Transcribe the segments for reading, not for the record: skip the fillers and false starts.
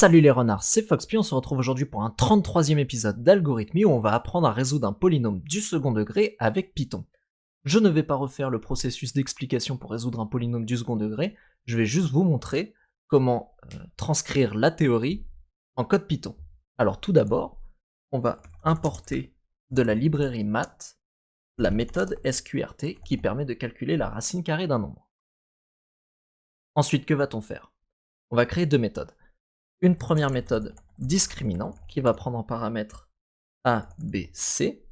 Salut les renards, c'est Foxpy, on se retrouve aujourd'hui pour un 33e épisode d'Algorithmie où on va apprendre à résoudre un polynôme du second degré avec Python. Je ne vais pas refaire le processus d'explication pour résoudre un polynôme du second degré, je vais juste vous montrer comment transcrire la théorie en code Python. Alors tout d'abord, on va importer de la librairie math la méthode sqrt qui permet de calculer la racine carrée d'un nombre. Ensuite, que va-t-on faire? On va créer deux méthodes. Une première méthode discriminant qui va prendre en paramètre a, b, c,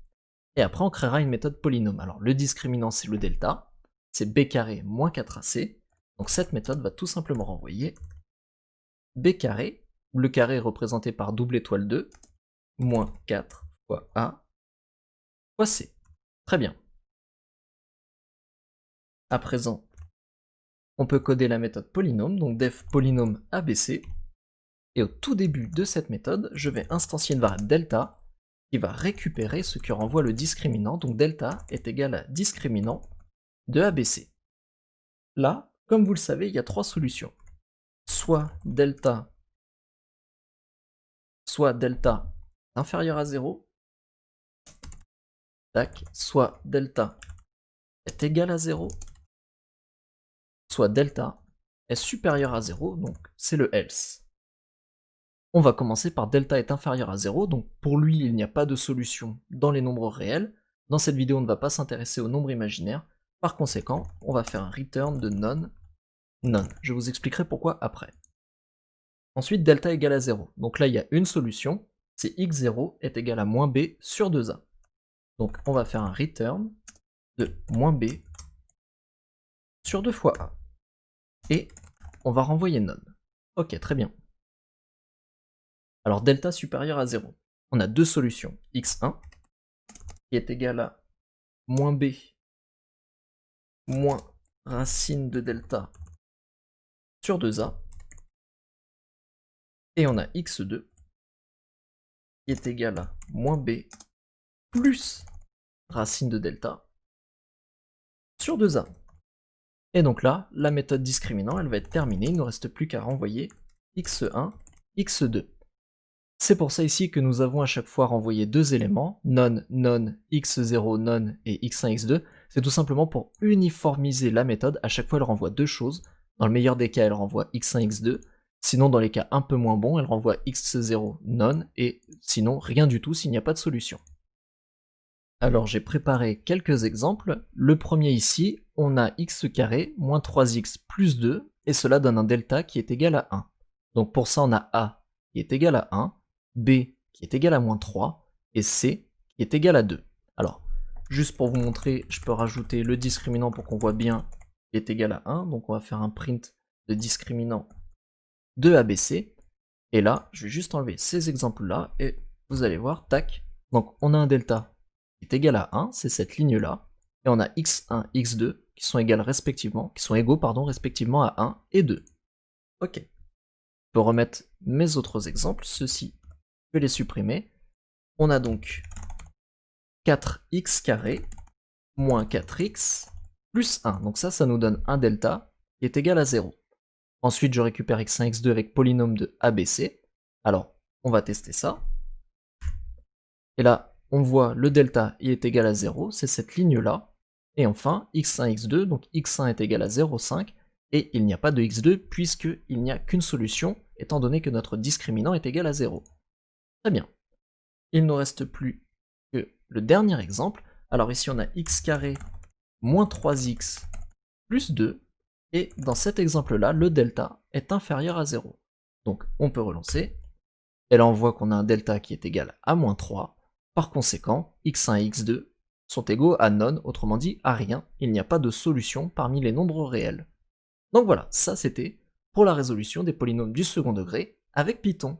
et après on créera une méthode polynôme. Alors le discriminant c'est le delta, c'est b carré moins 4ac, donc cette méthode va tout simplement renvoyer b carré, le carré est représenté par double étoile 2, moins 4 fois a fois c. Très bien. À présent, on peut coder la méthode polynôme, donc def polynôme abc, et au tout début de cette méthode, je vais instancier une variable delta qui va récupérer ce que renvoie le discriminant, donc delta est égal à discriminant de ABC. Là, comme vous le savez, il y a trois solutions. Soit delta inférieur à 0, tac, soit delta est égal à 0, soit delta est supérieur à 0, donc c'est le else. On va commencer par delta est inférieur à 0, donc pour lui il n'y a pas de solution dans les nombres réels. Dans cette vidéo on ne va pas s'intéresser aux nombres imaginaires, par conséquent on va faire un return de none. Je vous expliquerai pourquoi après. Ensuite delta égale à 0, donc là il y a une solution, c'est x0 est égal à moins b sur 2a. Donc on va faire un return de moins b sur 2 fois a. Et on va renvoyer none. Ok, très bien. Alors delta supérieur à 0, on a deux solutions, x1 qui est égal à moins b moins racine de delta sur 2a, et on a x2 qui est égal à moins b plus racine de delta sur 2a. Et donc là, la méthode discriminant, elle va être terminée, il ne nous reste plus qu'à renvoyer x1, x2. C'est pour ça ici que nous avons à chaque fois renvoyé deux éléments, none, x0, none et x1, x2. C'est tout simplement pour uniformiser la méthode, à chaque fois elle renvoie deux choses. Dans le meilleur des cas, elle renvoie x1, x2. Sinon, dans les cas un peu moins bons, elle renvoie x0, none, et sinon rien du tout s'il n'y a pas de solution. Alors j'ai préparé quelques exemples. Le premier ici, on a x carré moins 3x plus 2, et cela donne un delta qui est égal à 1. Donc pour ça, on a a qui est égal à 1, b qui est égal à moins 3, et c qui est égal à 2. Alors, juste pour vous montrer, je peux rajouter le discriminant pour qu'on voit bien qui est égal à 1, donc on va faire un print de discriminant de ABC, et là, je vais juste enlever ces exemples-là, et vous allez voir, tac, donc on a un delta qui est égal à 1, c'est cette ligne-là, et on a x1, x2 qui sont égaux respectivement à 1 et 2. Ok. Je peux remettre mes autres exemples, ceux-ci, je vais les supprimer. On a donc 4x carré moins 4x plus 1. Donc ça nous donne un delta qui est égal à 0. Ensuite, je récupère x1, x2 avec polynôme de ABC. Alors, on va tester ça. Et là, on voit le delta il est égal à 0, c'est cette ligne-là. Et enfin, x1, x2, donc x1 est égal à 0,5, et il n'y a pas de x2 puisqu'il n'y a qu'une solution, étant donné que notre discriminant est égal à 0. Très bien. Il ne nous reste plus que le dernier exemple. Alors ici, on a x carré moins 3x plus 2, et dans cet exemple-là, le delta est inférieur à 0. Donc on peut relancer, et là on voit qu'on a un delta qui est égal à moins 3, par conséquent, x1 et x2 sont égaux à none, autrement dit à rien, il n'y a pas de solution parmi les nombres réels. Donc voilà, ça c'était pour la résolution des polynômes du second degré avec Python.